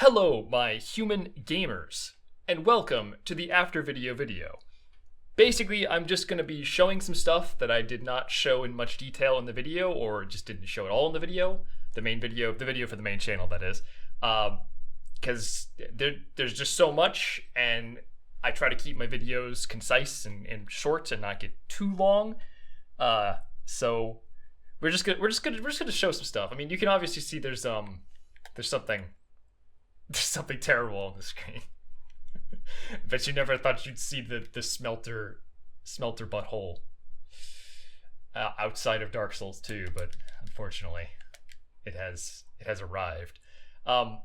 Hello, my human gamers, and welcome to the after video. Basically, I'm just going to be showing some stuff that I did not show in much detail in the video, or just didn't show at all in the video. The video for the main channel, that is. Because there's just so much, and I try to keep my videos concise and short and not get too long. So we're just gonna show some stuff. I mean, you can obviously see there's something terrible on the screen. Bet you never thought you'd see the smelter butthole outside of Dark Souls 2, but unfortunately, it has arrived. One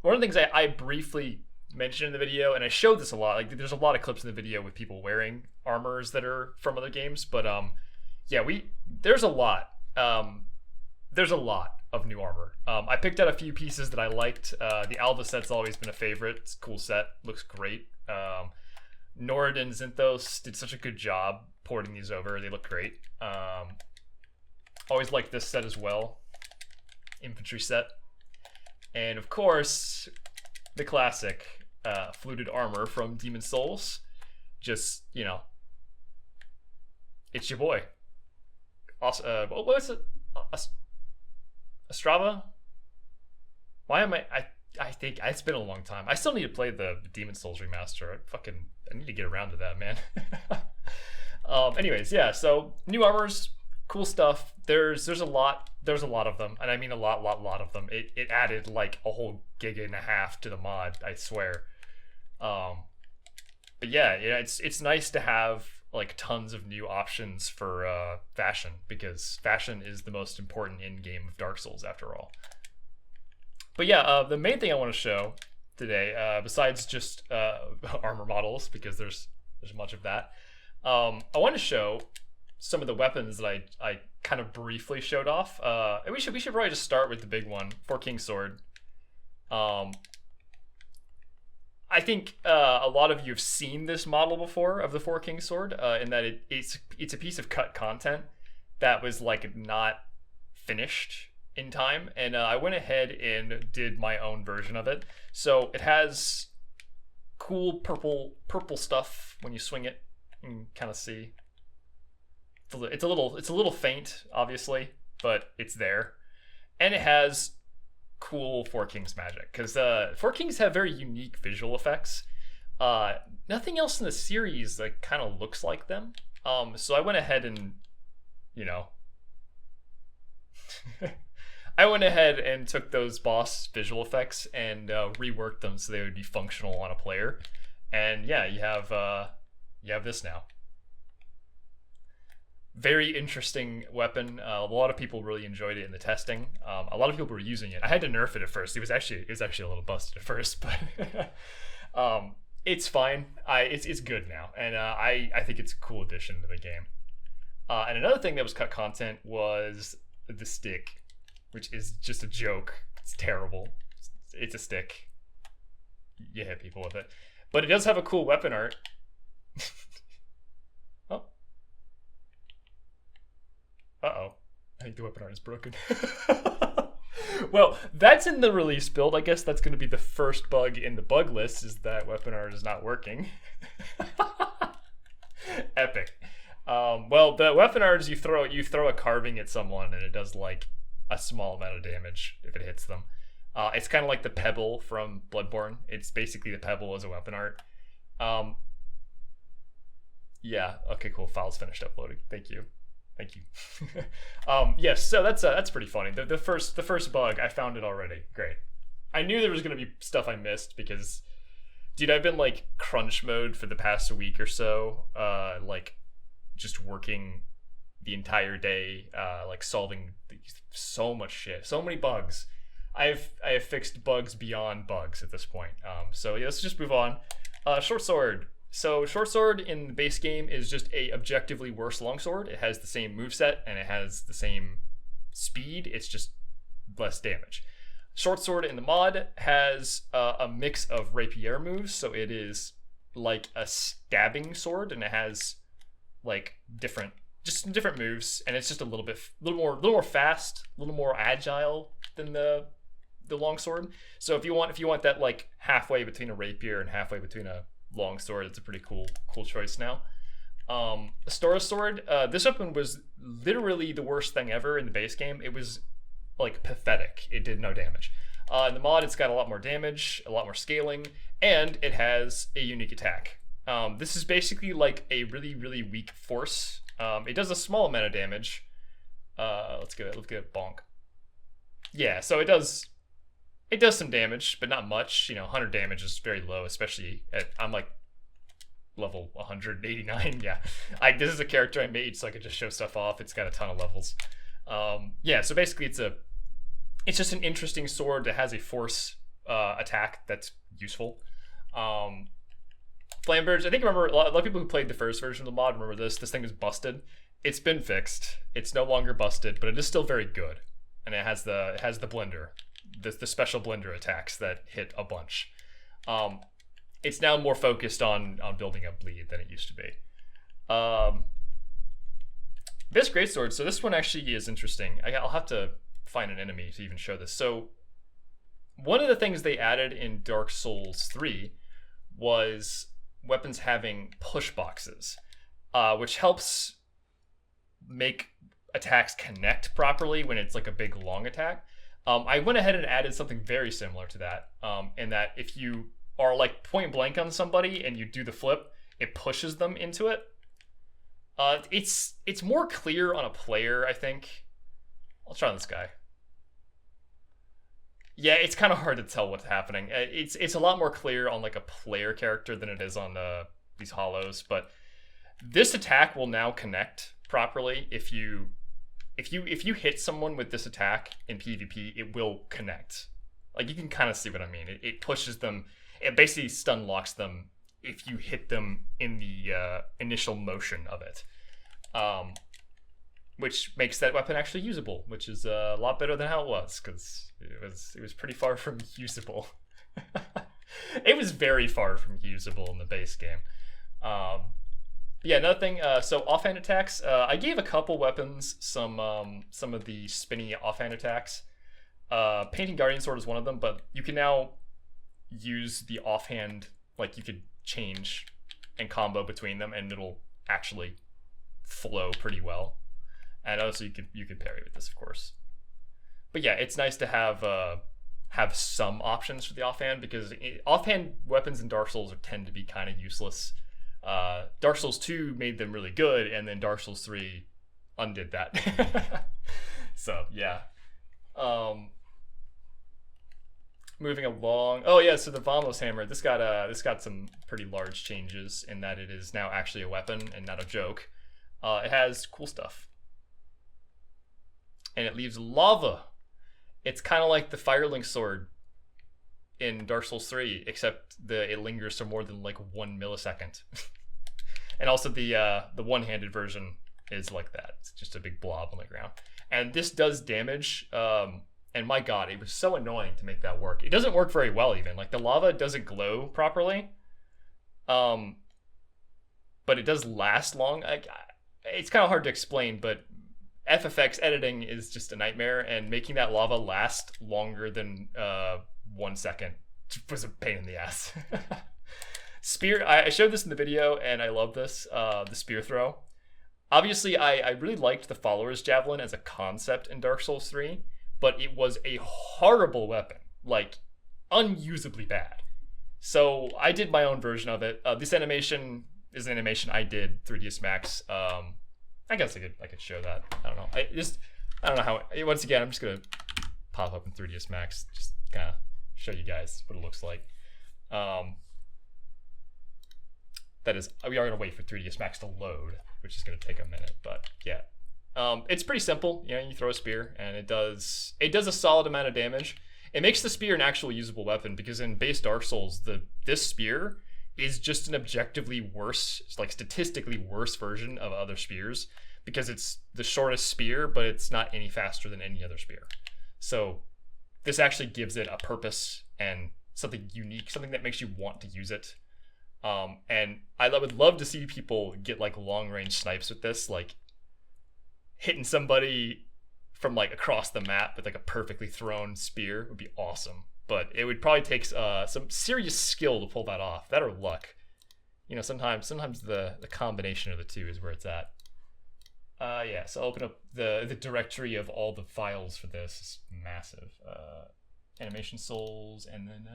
of the things I briefly mentioned in the video, and I showed this a lot. Like, there's a lot of clips in the video with people wearing armors that are from other games, but yeah, there's a lot. There's a lot of new armor. I picked out a few pieces that I liked. The Alva set's always been a favorite. It's a cool set. Looks great. Nord and Zinthos did such a good job porting these over. They look great. Always liked this set as well. Infantry set. And of course, the classic fluted armor from Demon Souls. Just, you know, it's your boy. Also, what is it? Ostrava? Why am I think it's been a long time. I still need to play the Demon Souls remaster. I need to get around to that, man. Anyways, yeah, so new armors, cool stuff. There's a lot of them, and I mean a lot of them. It added like a whole gig and a half to the mod, I swear. But yeah, it's nice to have like tons of new options for fashion, because fashion is the most important in-game of Dark Souls after all. But yeah, the main thing I want to show today, besides just armor models, because there's much of that, I want to show some of the weapons that I kind of briefly showed off. And we should probably just start with the big one, Four King's Sword. I think a lot of you have seen this model before of the Four King's Sword, in that it's a piece of cut content that was like not finished in time, and I went ahead and did my own version of it. So it has cool purple stuff when you swing it. You can kind of see it's a little faint, obviously, but it's there, and it has cool Four Kings magic, because Four Kings have very unique visual effects. Nothing else in the series like kind of looks like them. So I went ahead and, you know, I went ahead and took those boss visual effects and reworked them so they would be functional on a player. And yeah, you have this now. Very interesting weapon. A lot of people really enjoyed it in the testing. A lot of people were using it. I had to nerf it at first. It was actually a little busted at first, but it's fine. It's good now, and I think it's a cool addition to the game. And another thing that was cut content was the stick, which is just a joke. It's terrible. It's a stick. You hit people with it, but it does have a cool weapon art. Oh. Uh-oh. I think the weapon art is broken. Well, that's in the release build. I guess that's going to be the first bug in the bug list, is that weapon art is not working. Epic. Well, the weapon art is you throw a carving at someone and it does like a small amount of damage if it hits them. It's kind of like the pebble from Bloodborne. It's basically the pebble as a weapon art. Yeah, okay, cool. File's finished uploading. Thank you. Yes, so that's pretty funny. The first bug, I found it already. Great. I knew there was gonna be stuff I missed because, dude, I've been like crunch mode for the past week or so, like just working the entire day, like solving so much shit, so many bugs. I have fixed bugs beyond bugs at this point. So yeah, let's just move on. Short sword. So short sword in the base game is just a objectively worse longsword. It has the same moveset and it has the same speed. It's just less damage. Short sword in the mod has a mix of rapier moves, so it is like a stabbing sword, and it has like different moves, and it's just a little more fast, a little more agile than the the longsword. So if you want that like halfway between a rapier and halfway between a longsword, it's a pretty cool choice now. Stora's sword. This weapon was literally the worst thing ever in the base game. It was like pathetic. It did no damage. In the mod, it's got a lot more damage, a lot more scaling, and it has a unique attack. This is basically like a really weak force. It does a small amount of damage. Let's get it bonk. Yeah, so it does some damage, but not much. 100 damage is very low, especially I'm like level 189. Yeah, this is a character I made so I could just show stuff off. It's got a ton of levels. Yeah, so basically it's just an interesting sword that has a force attack that's useful. Flamberge, I think a lot of people who played the first version of the mod remember this. This thing is busted. It's been fixed. It's no longer busted, but it is still very good. And it has the blender, the special blender attacks that hit a bunch. It's now more focused on building up bleed than it used to be. This greatsword, so this one actually is interesting. I'll have to find an enemy to even show this. So one of the things they added in Dark Souls 3 was weapons having push boxes, which helps make attacks connect properly when it's like a big long attack. I went ahead and added something very similar to that, in that if you are like point blank on somebody and you do the flip, it pushes them into it. It's more clear on a player, I think. I'll try this guy. Yeah, it's kind of hard to tell what's happening. It's a lot more clear on like a player character than it is on these hollows. But this attack will now connect properly. If you hit someone with this attack in PvP, it will connect. Like, you can kind of see what I mean. It pushes them. It basically stun locks them if you hit them in the initial motion of it. Which makes that weapon actually usable, which is a lot better than how it was, because it was pretty far from usable. It was very far from usable in the base game. Yeah, another thing. So offhand attacks. I gave a couple weapons some of the spinny offhand attacks. Painting Guardian Sword is one of them, but you can now use the offhand. Like, you could change and combo between them, and it'll actually flow pretty well. And also you could parry with this, of course. But yeah, it's nice to have some options for the offhand, because offhand weapons in Dark Souls tend to be kind of useless. Dark Souls 2 made them really good, and then Dark Souls 3 undid that. So yeah. Moving along. Oh yeah, so the Vamos hammer. This got some pretty large changes in that it is now actually a weapon and not a joke. It has cool stuff. And it leaves lava. It's kind of like the Firelink sword in Dark Souls 3, except it lingers for more than like 1 millisecond. And also the one-handed version is like that. It's just a big blob on the ground. And this does damage. And my god, it was so annoying to make that work. It doesn't work very well even. Like, the lava doesn't glow properly. But it does last long. It's kind of hard to explain, but FFX editing is just a nightmare, and making that lava last longer than 1 second was a pain in the ass. Spear, I showed this in the video, and I love this, the spear throw. Obviously, I really liked the Follower's Javelin as a concept in Dark Souls 3, but it was a horrible weapon, like, unusably bad. So I did my own version of it. This animation is an animation I did 3ds Max. I guess I could show that. I don't know. I don't know how. Once again, I'm just gonna pop up in 3ds Max, just kind of show you guys what it looks like. That is, we are gonna wait for 3ds Max to load, which is gonna take a minute. But yeah, it's pretty simple. You throw a spear, and it does a solid amount of damage. It makes the spear an actual usable weapon, because in base Dark Souls, this spear is just an objectively worse, like statistically worse version of other spears, because it's the shortest spear, but it's not any faster than any other spear. So this actually gives it a purpose and something unique, something that makes you want to use it. And I would love to see people get like long range snipes with this, like hitting somebody from like across the map with like a perfectly thrown spear would be awesome. But it would probably take some serious skill to pull that off. That or luck. You know, sometimes the combination of the two is where it's at. Yeah, so I'll open up the directory of all the files for this. It's massive. Animation souls, and then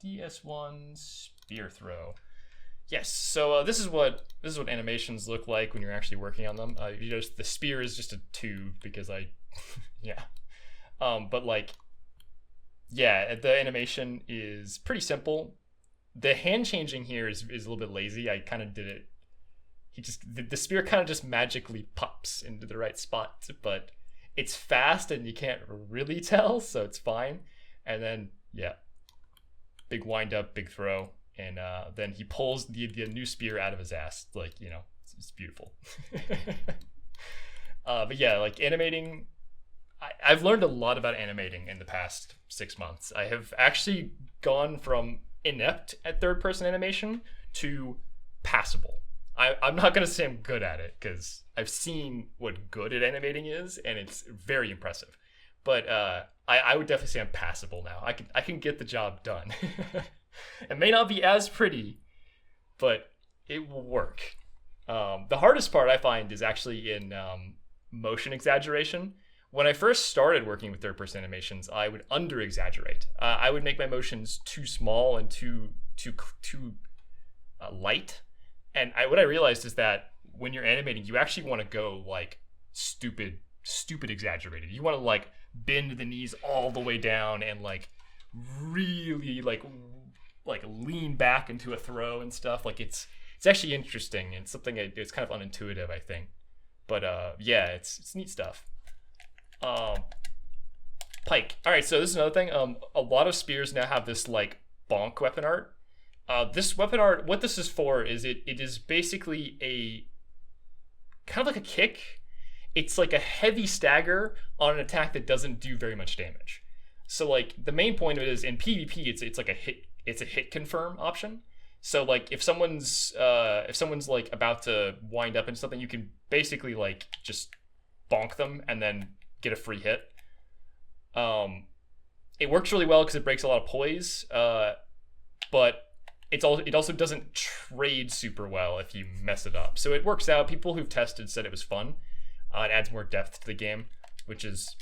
DS1 spear throw. Yes, so this is what animations look like when you're actually working on them. You just the spear is just a tube because yeah. But like, yeah, the animation is pretty simple. The hand changing here is a little bit lazy. I kind of did it. The spear kind of just magically pops into the right spot, but it's fast and you can't really tell, so it's fine. And then yeah, big wind up, big throw. And then he pulls the new spear out of his ass. Like, you know, it's beautiful. But yeah, like animating, I've learned a lot about animating in the past 6 months. I have actually gone from inept at third-person animation to passable. I'm not going to say I'm good at it, because I've seen what good at animating is, and it's very impressive. But I would definitely say I'm passable now. I can get the job done. It may not be as pretty, but it will work. The hardest part I find is actually in motion exaggeration. When I first started working with third-person animations, I would under-exaggerate. I would make my motions too small and too light. And what I realized is that when you're animating, you actually want to go like stupid exaggerated. You want to like bend the knees all the way down and like really like lean back into a throw and stuff. Like it's actually interesting and something it's kind of unintuitive, I think. But yeah, it's neat stuff. Pike. All right, so this is another thing. A lot of spears now have this like bonk weapon art. This weapon art, what this is for is it is basically a kind of like a kick. It's like a heavy stagger on an attack that doesn't do very much damage. So like the main point of it is in PvP, it's like a hit confirm option. So like if someone's like about to wind up into something, you can basically like just bonk them and then get a free hit. It works really well because it breaks a lot of poise, but it also doesn't trade super well if you mess it up. So it works out. People who've tested said it was fun. It adds more depth to the game, which is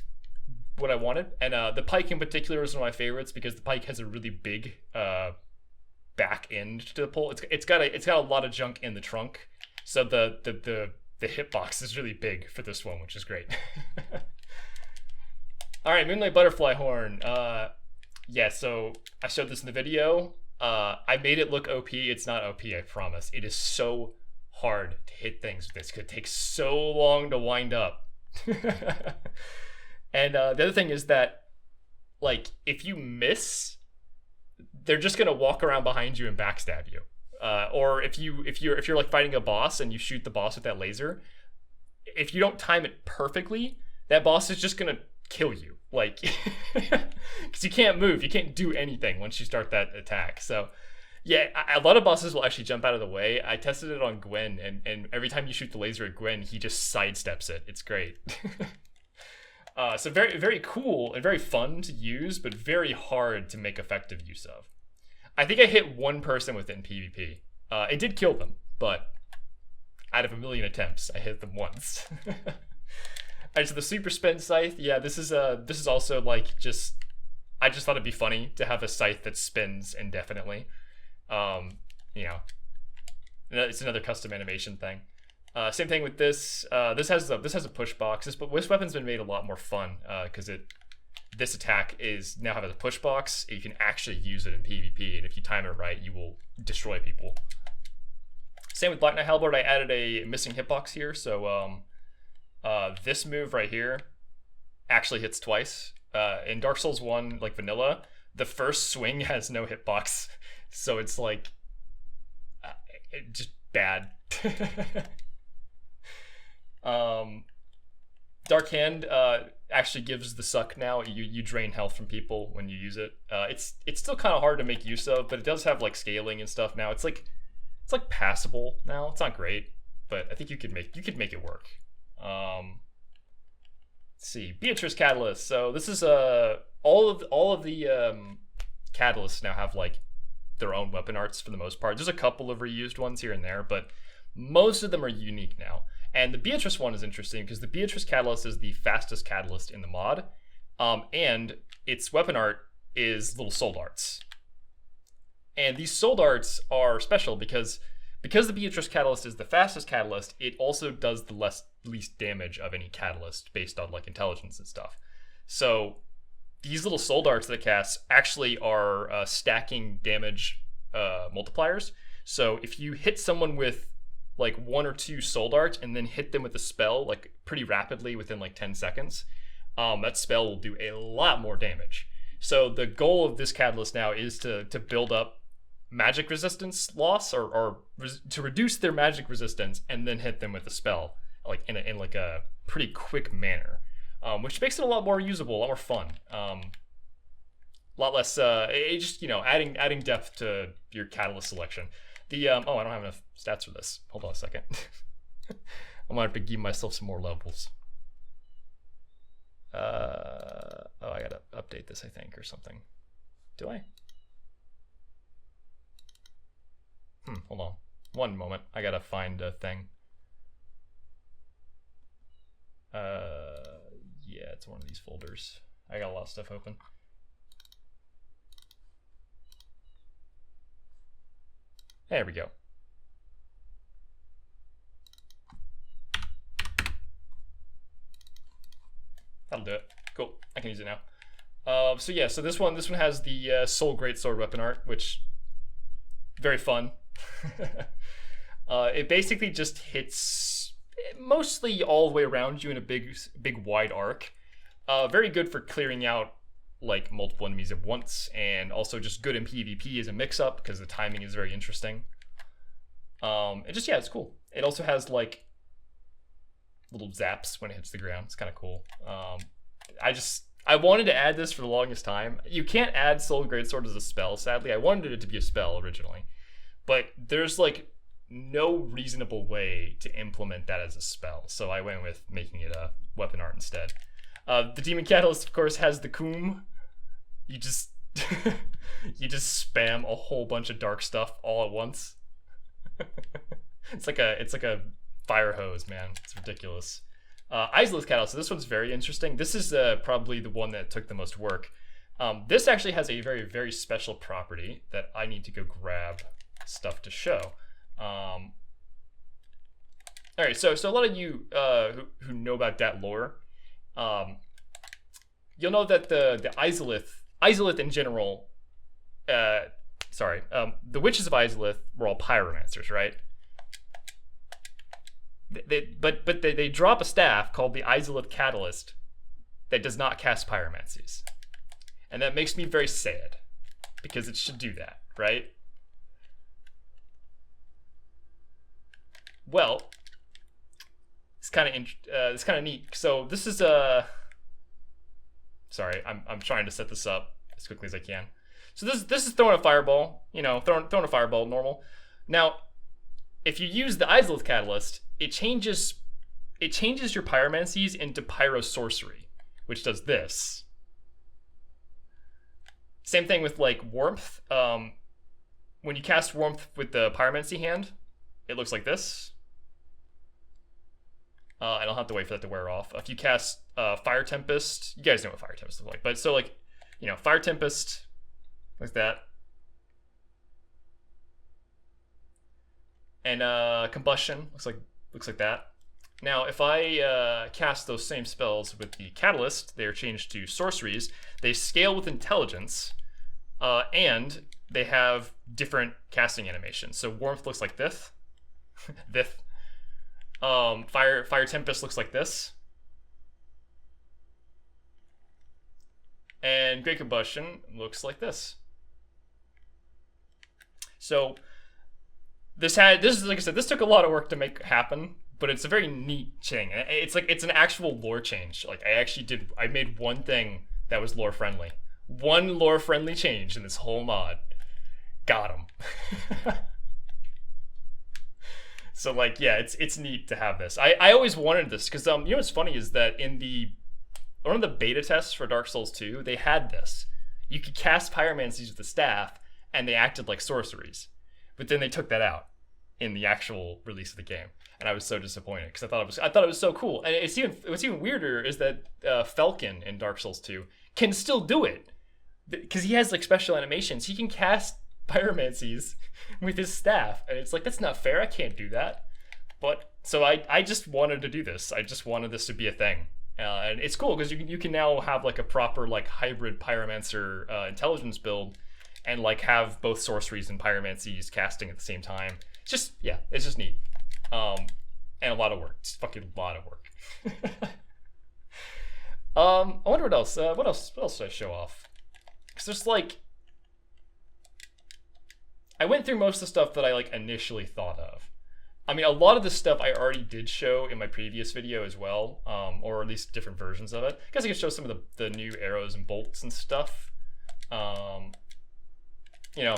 what I wanted. And the pike in particular is one of my favorites because the pike has a really big back end to the pull. It's got a lot of junk in the trunk, so the hitbox is really big for this one, which is great. All right, Moonlight Butterfly Horn. Yeah, so I showed this in the video. I made it look OP. It's not OP, I promise. It is so hard to hit things with this because it takes so long to wind up. And the other thing is that, like, if you miss, they're just gonna walk around behind you and backstab you. Or if you're like fighting a boss and you shoot the boss with that laser, if you don't time it perfectly, that boss is just gonna kill you. Like, because you can't move, you can't do anything once you start that attack. So yeah, a lot of bosses will actually jump out of the way. I tested it on Gwen, and every time you shoot the laser at Gwen, he just sidesteps it. It's great. So very, very cool and very fun to use, but very hard to make effective use of. I think I hit one person with it in PvP. It did kill them, but out of 1 million attempts, I hit them once. Alright, so the Super Spin Scythe, yeah, this is also like I just thought it'd be funny to have a scythe that spins indefinitely. You know, it's another custom animation thing. Same thing with this. This has a push box. This weapon's been made a lot more fun because this attack now have a push box. You can actually use it in PvP, and if you time it right, you will destroy people. Same with Black Knight Halberd. I added a missing hitbox here, so this move right here actually hits twice. In Dark Souls 1, like vanilla, the first swing has no hitbox, so it's like just bad. Dark Hand actually gives the suck now. You drain health from people when you use it. It's still kind of hard to make use of, but it does have like scaling and stuff now. It's like passable now. It's not great, but I think you could make it work. Let's see, Beatrice Catalyst. So this is all of the catalysts now have like their own weapon arts for the most part. There's a couple of reused ones here and there, but most of them are unique now. And the Beatrice one is interesting because the Beatrice Catalyst is the fastest catalyst in the mod, and its weapon art is little soul darts. And these soul darts are special because the Beatrice Catalyst is the fastest catalyst, it also does the least damage of any catalyst based on like intelligence and stuff. So these little soul darts that it casts actually are stacking damage multipliers. So if you hit someone with like 1 or 2 soul darts and then hit them with a spell like pretty rapidly within like 10 seconds, that spell will do a lot more damage. So the goal of this catalyst now is to build up magic resistance loss or to reduce their magic resistance and then hit them with a spell like in like a pretty quick manner, which makes it a lot more usable, a lot more fun, a lot less just, you know, adding depth to your catalyst selection. The oh, I don't have enough stats for this. Hold on a second. I'm gonna have to give myself some more levels. Oh, I gotta update this, I think, or something. Do I? Hold on. One moment. I gotta find a thing. Yeah, it's one of these folders. I got a lot of stuff open. There we go. That'll do it. Cool. I can use it now. So yeah, so this one has the Soul Greatsword weapon art, which very fun. It basically just hits mostly all the way around you in a big wide arc. Very good for clearing out like multiple enemies at once, and also just good in PvP as a mix-up because the timing is very interesting. It just, yeah, it's cool. It also has like little zaps when it hits the ground. It's kind of cool. I wanted to add this for the longest time. You can't add Soul Greatsword as a spell, sadly. I wanted it to be a spell originally, but there's like no reasonable way to implement that as a spell, so I went with making it a weapon art instead. The Demon Catalyst, of course, has the Coom. You just you just spam a whole bunch of dark stuff all at once. It's like a fire hose, man. It's ridiculous. Izalith Catalyst. So this one's very interesting. This is probably the one that took the most work. This actually has a very, very special property that I need to go grab stuff to show. All right, so a lot of you who know about that lore, you'll know that the Izalith in general, the witches of Izalith were all pyromancers, right? But they drop a staff called the Izalith Catalyst that does not cast pyromancies, and that makes me very sad because it should do that, right? Well, it's kind of neat. So this is sorry, I'm trying to set this up as quickly as I can. So this is throwing a fireball, you know, throwing a fireball normal. Now, if you use the Izalith Catalyst, it changes your pyromancies into pyro sorcery, which does this. Same thing with like warmth. When you cast warmth with the pyromancy hand, it looks like this. I don't have to wait for that to wear off. If you cast Fire Tempest, you guys know what Fire Tempest looks like, but so like, you know, Fire Tempest, like that. And Combustion looks like that. Now, if I cast those same spells with the Catalyst, they are changed to sorceries. They scale with intelligence, and they have different casting animations. So Warmth looks like this. This. Fire Tempest looks like this. And Great Combustion looks like this. So this is, like I said, this took a lot of work to make happen, but it's a very neat thing. It's an actual lore change. Like I made one thing that was lore friendly. One lore friendly change in this whole mod. Got him. So like, yeah, it's neat to have this. I always wanted this because you know what's funny is that in the one of the beta tests for Dark Souls 2, they had this. You could cast pyromancies with the staff, and they acted like sorceries. But then they took that out in the actual release of the game, and I was so disappointed because I thought it was so cool. And what's even weirder is that Falcon in Dark Souls 2 can still do it because he has like special animations. He can cast pyromancies with his staff, and it's like, that's not fair. I can't do that. But so I just wanted to do this. I just wanted this to be a thing. And it's cool because you can now have like a proper like hybrid pyromancer intelligence build, and like have both sorceries and pyromancies casting at the same time. It's just, yeah, it's just neat. And a lot of work. It's fucking a lot of work. I wonder what else. What else should I show off? Because there's like, I went through most of the stuff that I like initially thought of. I mean, a lot of the stuff I already did show in my previous video as well, or at least different versions of it. I guess I can show some of the new arrows and bolts and stuff. You know,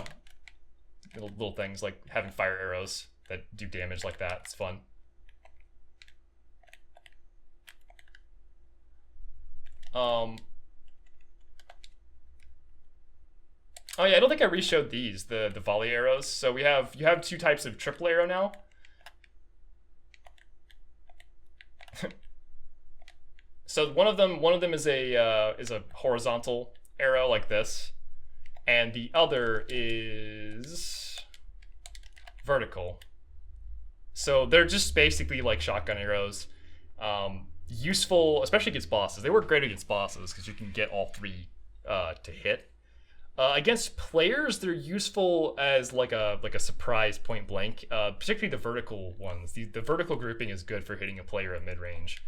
little things like having fire arrows that do damage like that. It's fun. Oh yeah, I don't think I re-showed these, the volley arrows. So you have two types of triple arrow now. So one of them is a horizontal arrow like this, and the other is vertical. So they're just basically like shotgun arrows. Useful, especially against bosses. They work great against bosses because you can get all three to hit. Against players, they're useful as like a surprise point blank. Particularly the vertical ones. The vertical grouping is good for hitting a player at mid range.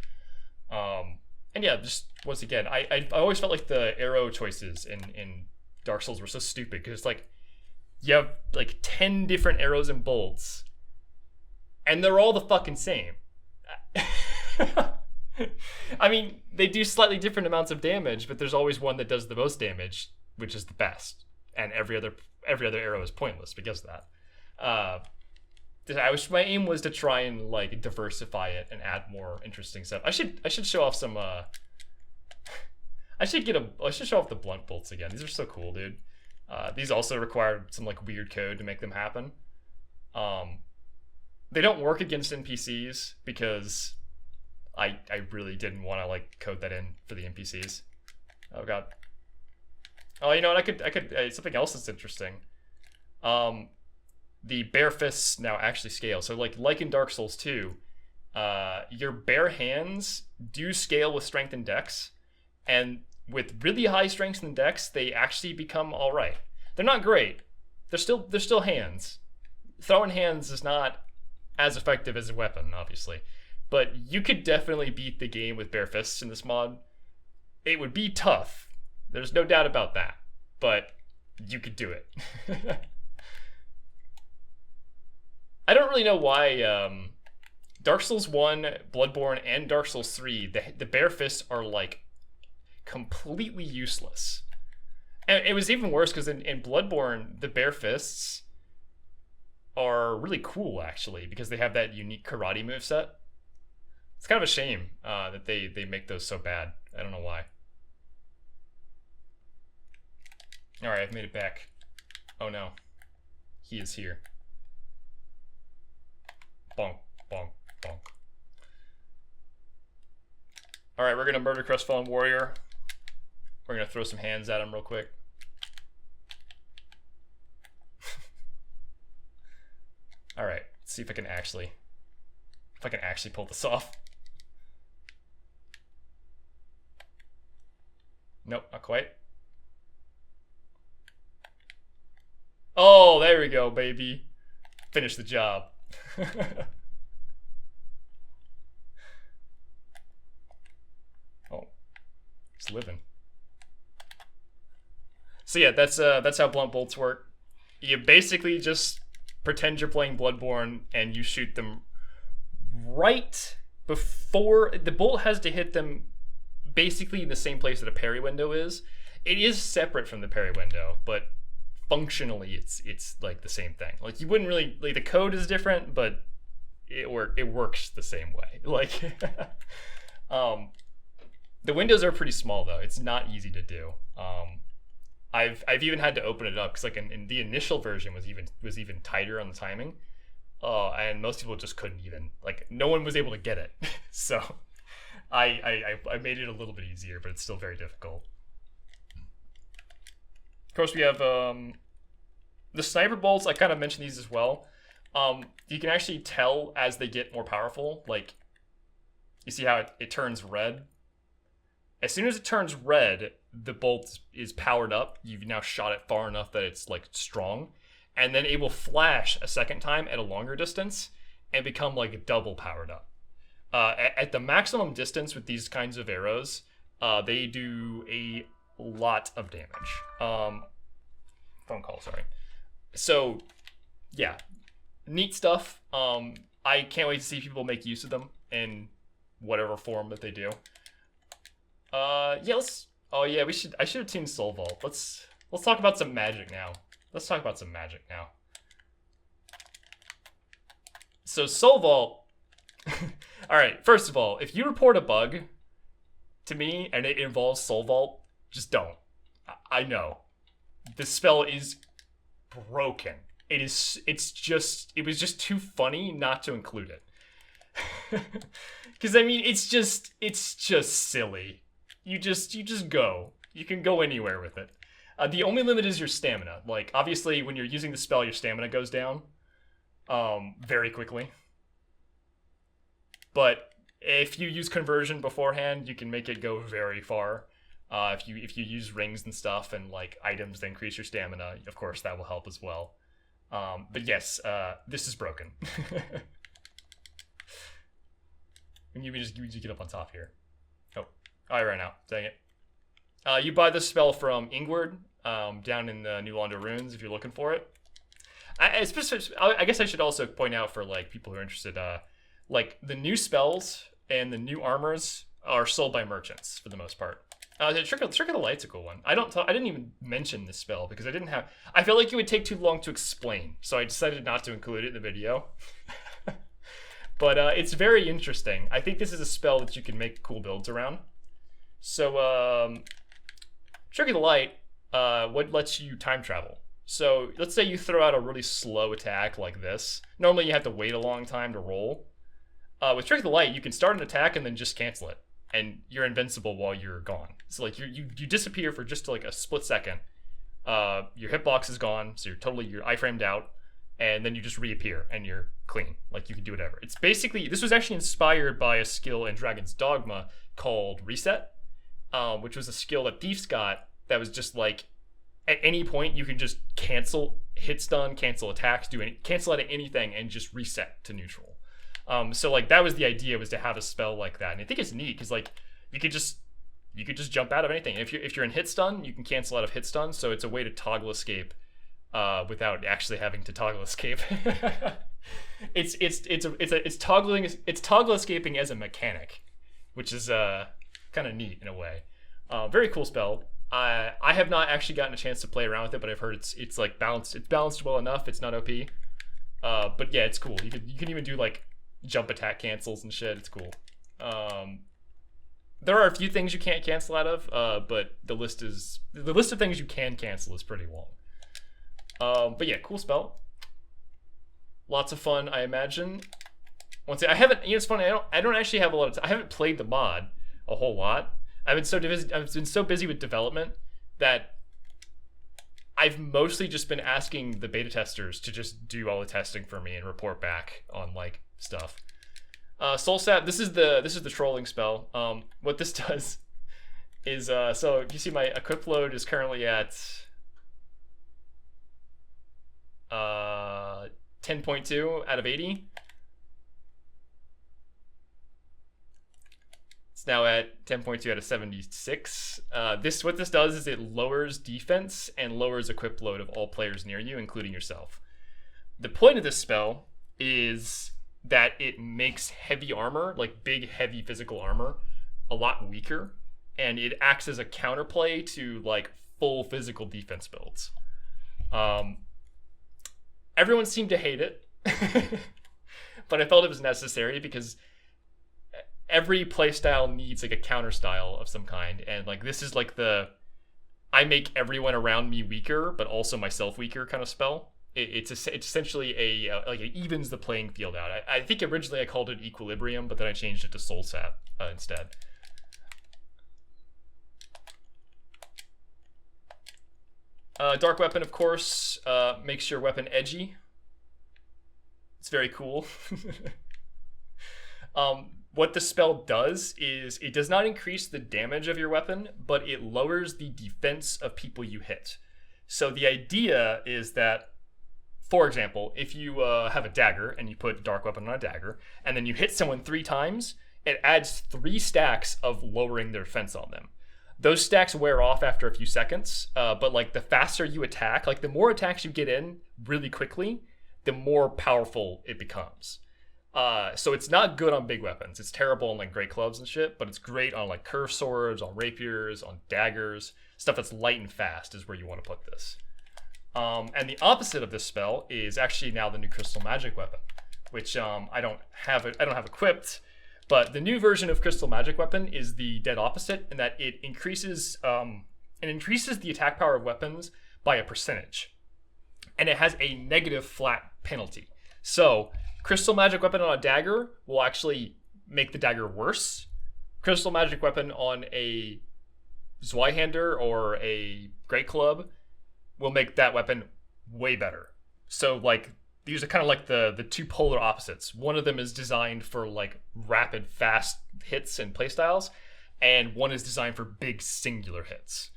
And yeah, just once again, I always felt like the arrow choices in Dark Souls were so stupid because it's like you have like 10 different arrows and bolts, and they're all the fucking same. I mean, they do slightly different amounts of damage, but there's always one that does the most damage, which is the best, and every other arrow is pointless because of that. My aim was to try and like diversify it and add more interesting stuff. I should show off some. I should show off the blunt bolts again. These are so cool, dude. These also require some like weird code to make them happen. They don't work against NPCs because I really didn't want to like code that in for the NPCs. Oh god. Oh, you know what? I could something else that's interesting. The bare fists now actually scale. So like in Dark Souls 2, your bare hands do scale with strength and dex, and with really high strength and dex, they actually become all right. They're not great. They're still hands. Throwing hands is not as effective as a weapon, obviously, but you could definitely beat the game with bare fists in this mod. It would be tough. There's no doubt about that, but you could do it. I don't really know why Dark Souls 1, Bloodborne, and Dark Souls 3, the bare fists are like completely useless. And it was even worse because in Bloodborne, the bare fists are really cool actually because they have that unique karate moveset. It's kind of a shame that they make those so bad. I don't know why. Alright, I've made it back. Oh no. He is here. Bonk, bonk, bonk. Alright, we're gonna murder Crestfallen Warrior. We're gonna throw some hands at him real quick. Alright, let's see if I can actually pull this off. Nope, not quite. Oh, there we go, baby. Finish the job. Oh, he's living. So yeah, that's how blunt bolts work. You basically just pretend you're playing Bloodborne and you shoot them right before the bolt has to hit them, basically in the same place that a parry window is. It is separate from the parry window, but functionally it's like the same thing. Like you wouldn't really like, the code is different, but it works the same way. Like The windows are pretty small though. It's not easy to do. I've even had to open it up because like in the initial version was even tighter on the timing. And most people just couldn't even, like, no one was able to get it. So I made it a little bit easier, but it's still very difficult. Of course, we have the sniper bolts. I kind of mentioned these as well. You can actually tell as they get more powerful. Like, you see how it turns red? As soon as it turns red, the bolt is powered up. You've now shot it far enough that it's, like, strong. And then it will flash a second time at a longer distance and become, like, double powered up. At the maximum distance with these kinds of arrows, they do a lot of damage. Phone call, sorry. So, yeah. Neat stuff. I can't wait to see people make use of them in whatever form that they do. Yeah, let's... Oh, yeah, I should have tuned Soul Vault. Let's talk about some magic now. So Soul Vault... Alright, first of all, if you report a bug to me and it involves Soul Vault, just don't. I know. This spell is broken. It was just too funny not to include it. Because, I mean, it's just silly. You just go. You can go anywhere with it. The only limit is your stamina. Like, obviously, when you're using the spell, your stamina goes down very quickly. But if you use conversion beforehand, you can make it go very far. If you use rings and stuff and like items that increase your stamina, of course that will help as well. But yes, this is broken. And you just get up on top here. Oh, I ran out. Dang it. You buy this spell from Ingward, down in the New Londo Ruins if you're looking for it. I guess I should also point out for like people who are interested, like the new spells and the new armors are sold by merchants for the most part. The Trick of the Light's a cool one. I didn't even mention this spell because I felt like it would take too long to explain, so I decided not to include it in the video. But it's very interesting. I think this is a spell that you can make cool builds around. So, Trick of the Light, what lets you time travel. So, let's say you throw out a really slow attack like this. Normally you have to wait a long time to roll. With Trick of the Light, you can start an attack and then just cancel it. And you're invincible while you're gone. So like you disappear for just like a split second. Your hitbox is gone, so you're iframed out, and then you just reappear and you're clean. Like you can do whatever. It's basically, this was actually inspired by a skill in Dragon's Dogma called Reset, which was a skill that Thief's got that was just like at any point you can just cancel hit stun, cancel attacks, cancel out of anything and just reset to neutral. So like that was the idea, was to have a spell like that, and I think it's neat because like you could just jump out of anything. If you're in hit stun, you can cancel out of hit stun, so it's a way to toggle escape without actually having to toggle escape. It's toggle escaping as a mechanic, which is kind of neat in a way. Very cool spell. I have not actually gotten a chance to play around with it, but I've heard it's like balanced. It's balanced well enough. It's not OP. But yeah, it's cool. You can even do like jump attack cancels and shit. It's cool. There are a few things you can't cancel out of, but the list of things you can cancel is pretty long. But yeah, cool spell. Lots of fun, I imagine. Once I haven't, it's funny. I don't actually have a lot of. I haven't played the mod a whole lot. I've been so busy with development that I've mostly just been asking the beta testers to just do all the testing for me and report back on like stuff. Soul Sap, this is the trolling spell. What this does is so if you see my equip load is currently at 10.2 out of 80. It's now at 10.2 out of 76. What this does is it lowers defense and lowers equip load of all players near you, including yourself. The point of this spell is that it makes heavy armor, like big, heavy physical armor, a lot weaker, and it acts as a counterplay to like full physical defense builds. Everyone seemed to hate it, but I felt it was necessary because every playstyle needs like a counter style of some kind, and like this is like the I make everyone around me weaker, but also myself weaker kind of spell. It's essentially like it evens the playing field out. I think originally I called it Equilibrium, but then I changed it to Soul Sap instead. Dark Weapon, of course, makes your weapon edgy. It's very cool. What the spell does is it does not increase the damage of your weapon, but it lowers the defense of people you hit. So the idea is that, for example, if you have a dagger and you put Dark Weapon on a dagger, and then you hit someone 3 times, it adds 3 stacks of lowering their defense on them. Those stacks wear off after a few seconds, but like the faster you attack, like the more attacks you get in really quickly, the more powerful it becomes. So it's not good on big weapons. It's terrible on like great clubs and shit, but it's great on like curved swords, on rapiers, on daggers. Stuff that's light and fast is where you want to put this. And the opposite of this spell is actually now the new Crystal Magic Weapon, which I don't have equipped. But the new version of Crystal Magic Weapon is the dead opposite, in that it increases the attack power of weapons by a percentage, and it has a negative flat penalty. So Crystal Magic Weapon on a dagger will actually make the dagger worse. Crystal Magic Weapon on a Zweihander or a Great Club will make that weapon way better. So like these are kind of like the two polar opposites. One of them is designed for like rapid, fast hits and playstyles, and one is designed for big singular hits.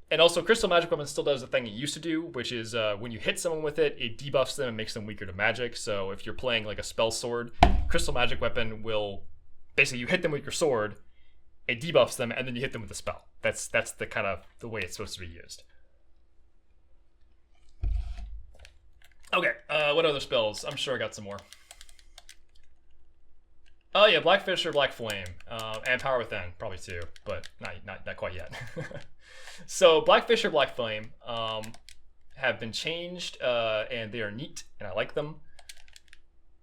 And also, Crystal Magic Weapon still does the thing it used to do, which is when you hit someone with it, it debuffs them and makes them weaker to magic. So if you're playing like a spell sword, Crystal Magic Weapon will basically, you hit them with your sword, it debuffs them, and then you hit them with a spell. That's the kind of the way it's supposed to be used. Okay, what other spells? I'm sure I got some more. Oh yeah, Blackfish or Black Flame, and Power Within, probably too, but not quite yet. So Blackfish or Black Flame have been changed, and they are neat, and I like them.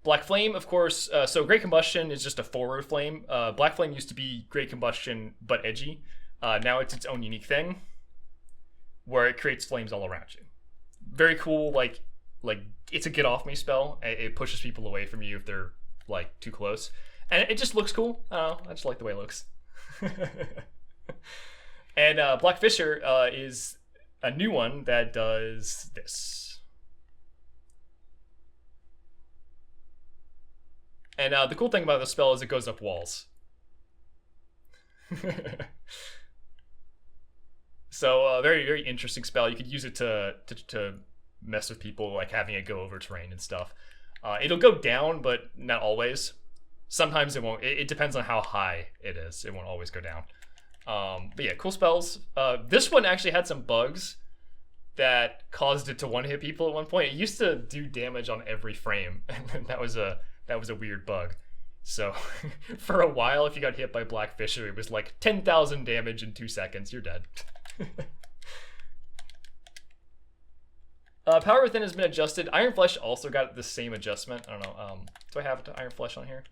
Black Flame, of course, so Great Combustion is just a forward flame. Black Flame used to be Great Combustion, but edgy. Now it's its own unique thing, where it creates flames all around you. Very cool, like it's a get off me spell. It pushes people away from you if they're like too close, and it just looks cool. I don't know, I just like the way it looks. And Black Fisher is a new one that does this. And the cool thing about this spell is it goes up walls. So very, very interesting spell. You could use it to mess with people, like having it go over terrain and stuff. It'll go down, but not always. Sometimes it won't. It depends on how high it is. It won't always go down. But yeah, cool spells. This one actually had some bugs that caused it to one-hit people at one point. It used to do damage on every frame, and that was a weird bug. So for a while, if you got hit by Black Fisher, it was like 10,000 damage in 2 seconds. You're dead. Power Within has been adjusted. Iron Flesh also got the same adjustment. I don't know. Do I have Iron Flesh on here?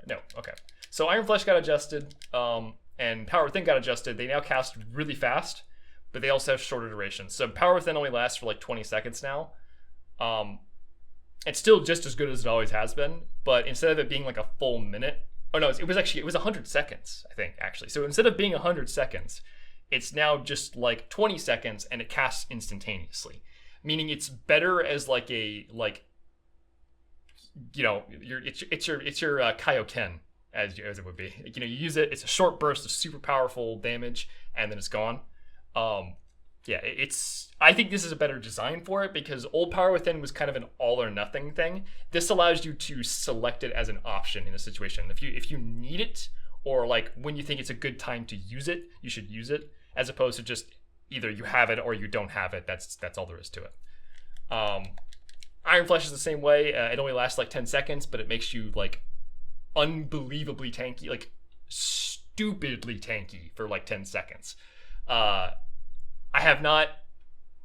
No. Okay. So Iron Flesh got adjusted, and Power Within got adjusted. They now cast really fast, but they also have shorter durations. So Power Within only lasts for like 20 seconds now. It's still just as good as it always has been, but instead of it being like a full minute, oh no, it was 100 seconds, I think, actually. So instead of being 100 seconds, it's now just like 20 seconds, and it casts instantaneously, meaning it's better as like a it's your Kaioken as it would be. You use it, it's a short burst of super powerful damage, and then it's gone. I think this is a better design for it, because old Power Within was kind of an all or nothing thing. This allows you to select it as an option in a situation. If you need it, or like when you think it's a good time to use it, you should use it, as opposed to just either you have it or you don't have it. That's all there is to it. Iron Flesh is the same way. It only lasts like 10 seconds, but it makes you like unbelievably tanky, like stupidly tanky for like 10 seconds. I have not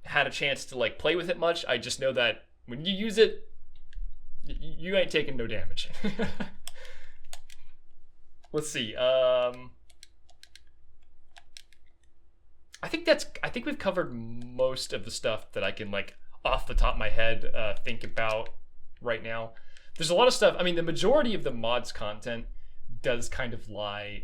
had a chance to like play with it much. I just know that when you use it, you ain't taking no damage. Let's see. I think we've covered most of the stuff that I can, like, off the top of my head think about right now. There's a lot of stuff. I mean, the majority of the mods content does kind of lie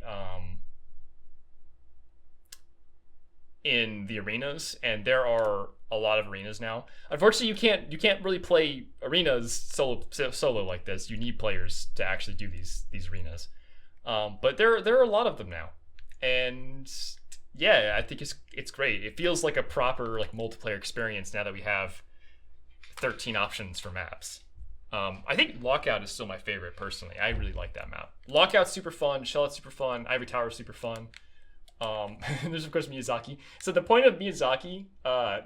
in the arenas, and there are a lot of arenas now. Unfortunately, you can't really play arenas solo like this. You need players to actually do these arenas. But there are a lot of them now, and yeah, I think it's great. It feels like a proper, like, multiplayer experience now that we have 13 options for maps. I think Lockout is still my favorite personally. I really like that map. Lockout's super fun. Shellet's super fun. Ivory Tower's super fun. There's of course Miyazaki. So the point of Miyazaki,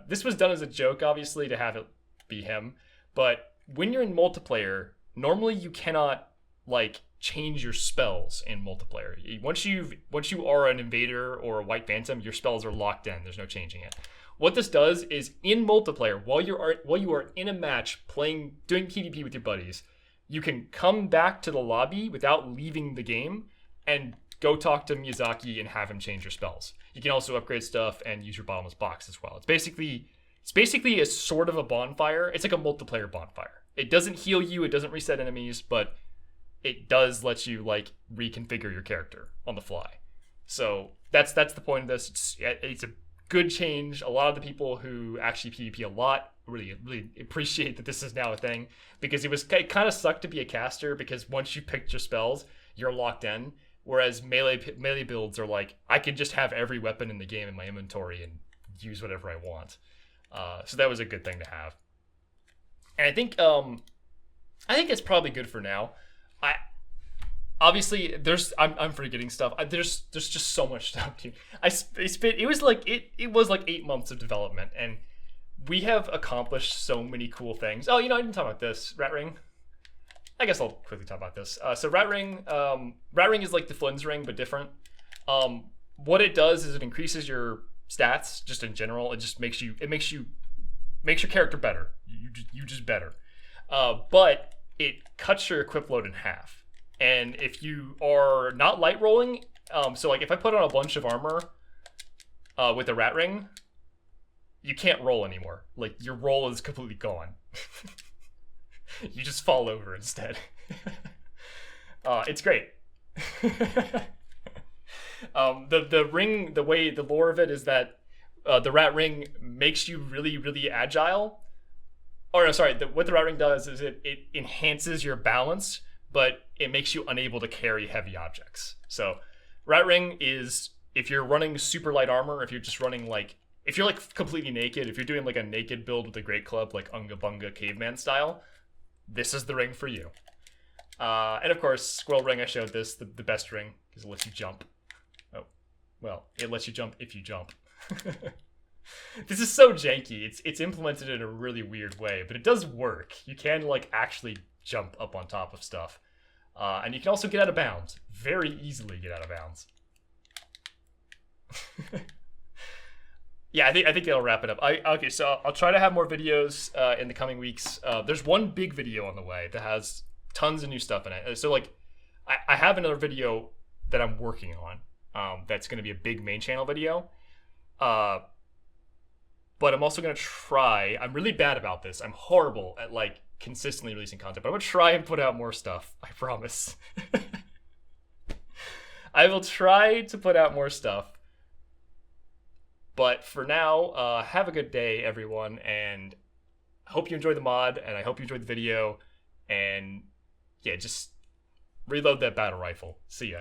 this was done as a joke, obviously, to have it be him. But when you're in multiplayer, normally you cannot, like, change your spells in multiplayer. Once you are an invader or a white phantom, your spells are locked in. There's no changing it. What this does is, in multiplayer, while you are in a match doing PvP with your buddies, you can come back to the lobby without leaving the game and go talk to Miyazaki and have him change your spells. You can also upgrade stuff and use your bottomless box as well. It's basically a sort of a bonfire. It's like a multiplayer bonfire. It doesn't heal you, it doesn't reset enemies, but it does let you, like, reconfigure your character on the fly. So that's the point of this. It's a good change. A lot of the people who actually PvP a lot really appreciate that this is now a thing, because it kind of sucked to be a caster, because once you picked your spells, you're locked in. Whereas melee builds are like, I can just have every weapon in the game in my inventory and use whatever I want. So that was a good thing to have. And I think it's probably good for now. Obviously I'm forgetting stuff. There's just so much stuff, dude. It was like 8 months of development, and we have accomplished so many cool things. Oh, I didn't talk about this. Rat Ring. I guess I'll quickly talk about this. So Rat Ring is like the Flynn's Ring, but different. What it does is it increases your stats just in general. It just makes your character better. You just better. But it cuts your equip load in half. And if you are not light rolling, so like if I put on a bunch of armor with a Rat Ring, you can't roll anymore. Like, your roll is completely gone. You just fall over instead. It's great. The ring, the lore of it is that the Rat Ring makes you really, really agile. Or no, sorry, what the Rat Ring does is it enhances your balance, but it makes you unable to carry heavy objects. So Rat Ring is, if you're running super light armor, if you're just running if you're completely naked, if you're doing like a naked build with a great club, like Unga Bunga caveman style, this is the ring for you. And of course, Squirrel Ring, I showed this, the best ring, because it lets you jump. Oh, well, it lets you jump if you jump. This is so janky. It's implemented in a really weird way, but it does work. You can actually jump up on top of stuff. And you can also get out of bounds. Very easily get out of bounds. Yeah, I think that'll wrap it up. Okay, so I'll try to have more videos in the coming weeks. There's one big video on the way that has tons of new stuff in it. So I have another video that I'm working on that's going to be a big main channel video. But I'm also going to try, I'm really bad about this. I'm horrible at consistently releasing content, but I'm going to try and put out more stuff. I promise. I will try to put out more stuff. But for now, have a good day, everyone, and I hope you enjoyed the mod, and I hope you enjoyed the video, and yeah, just reload that battle rifle. See ya.